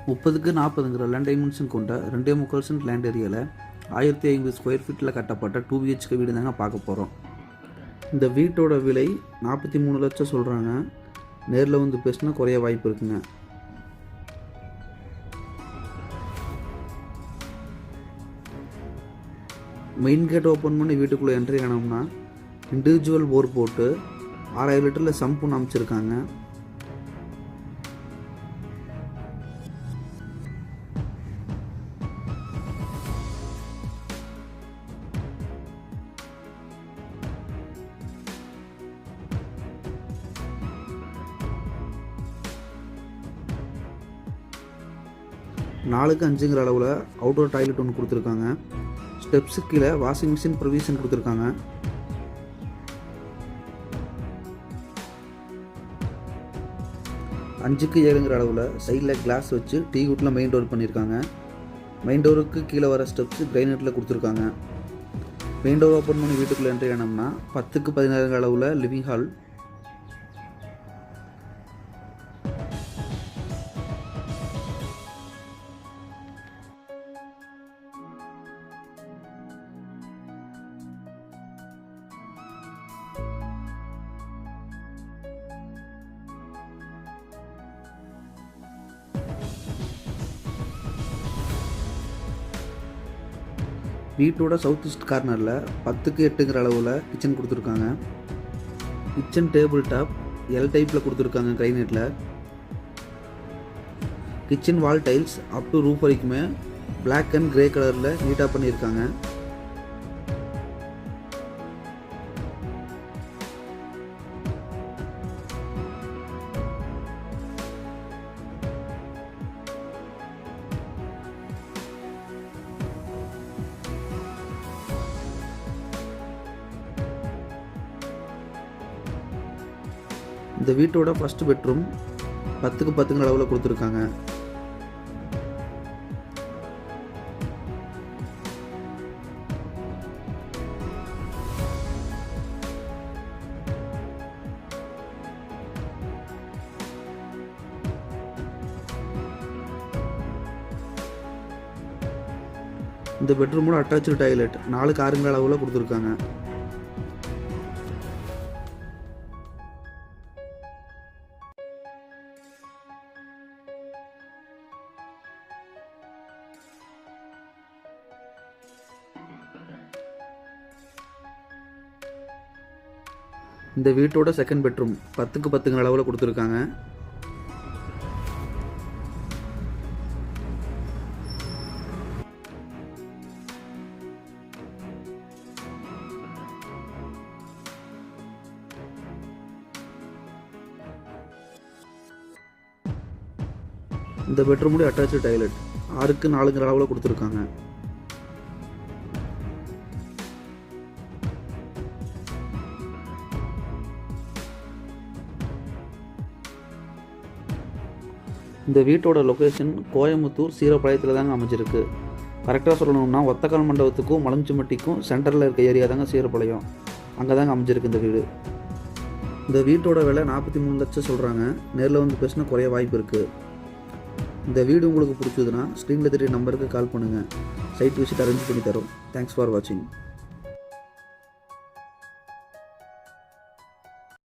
30க்கு 40ங்கிற land dimension கொண்ட 2.25 cent land ஏரியாவில் 1050 square ஃபீட்டில் கட்டப்பட்ட 2 BHK வீடு தாங்க பார்க்க போகிறோம். இந்த வீட்டோட விலை 43 லட்சம் சொல்கிறாங்க. நேரில் வந்து பேசினா குறைய வாய்ப்பு இருக்குங்க. மெயின் கேட் ஓப்பன் பண்ணி வீட்டுக்குள்ளே என்ட்ரி ஆனோம்னா இண்டிவிஜுவல் போர் போட்டு 6000 லிட்டரில் சம்பு அமைச்சிருக்காங்க. நாலுக்கு 5ங்கிற அளவில் அவுட்டோர் டாய்லெட் ஒன்று கொடுத்துருக்காங்க. ஸ்டெப்ஸுக்கு கீழே வாஷிங் மிஷின் ப்ரொவிஷன் கொடுத்துருக்காங்க. அஞ்சுக்கு 7ங்கிற அளவில் சைடில் கிளாஸ் வச்சு டீ குட்டில் மெயின் டோர் பண்ணியிருக்காங்க. மெயின் டோருக்கு கீழே வர ஸ்டெப்ஸ் கிரைனட்டில் கொடுத்துருக்காங்க. மெயின் டோர் ஓப்பன் பண்ணி வீட்டுக்குள்ளே என்ட்ரி ஆனோம்னா 10க்கு 16 அளவில் லிவிங் ஹால். வீட்டோட சவுத் ஈஸ்ட் கார்னரில் 10க்கு 8ங்கிற அளவில் கிச்சன் கொடுத்துருக்காங்க. கிச்சன் டேபிள் டாப் எல் டைப்பில் கொடுத்துருக்காங்க கிரைனேட்டில். Kitchen wall tiles up to roof வரைக்குமே பிளாக் அண்ட் கிரே கலரில் நீட்டாக பண்ணியிருக்காங்க. இந்த வீட்டோட ஃபர்ஸ்ட் பெட்ரூம் 10க்கு 10ங்கிற அளவில் கொடுத்துருக்காங்க. இந்த பெட்ரூமோட அட்டாச்சு டாய்லெட் 4க்கு 6ங்கிற அளவில் கொடுத்துருக்காங்க. இந்த வீட்டோட செகண்ட் பெட்ரூம் 10க்கு 10ங்கிற அளவில் கொடுத்துருக்காங்க. இந்த பெட்ரூமோட அட்டாச்சு டாய்லெட் 6க்கு 4ங்கிற அளவில் கொடுத்துருக்காங்க. இந்த வீட்டோட லொக்கேஷன் கோயம்புத்தூர் சீரப்பாளையத்தில் தாங்க அமைஞ்சிருக்கு. கரெக்டாக சொல்லணும்னா ஒத்தக்கால் மண்டபத்துக்கும் மலஞ்சுமட்டிக்கும் சென்டரில் இருக்க ஏரியா தாங்க சீரப்பாளையம். அங்கே தாங்க அமைஞ்சிருக்கு இந்த வீடு. இந்த வீட்டோட விலை 43 லட்சம் சொல்கிறாங்க. நேரில் வந்து பேசினா குறைய வாய்ப்பு இருக்குது. இந்த வீடு உங்களுக்கு பிடிச்சதுன்னா ஸ்க்ரீனில் தெரிய நம்பருக்கு கால் பண்ணுங்கள். சைட் விசிட் அரேஞ்ச் பண்ணி தரோம். தேங்க்ஸ் ஃபார் வாட்சிங்.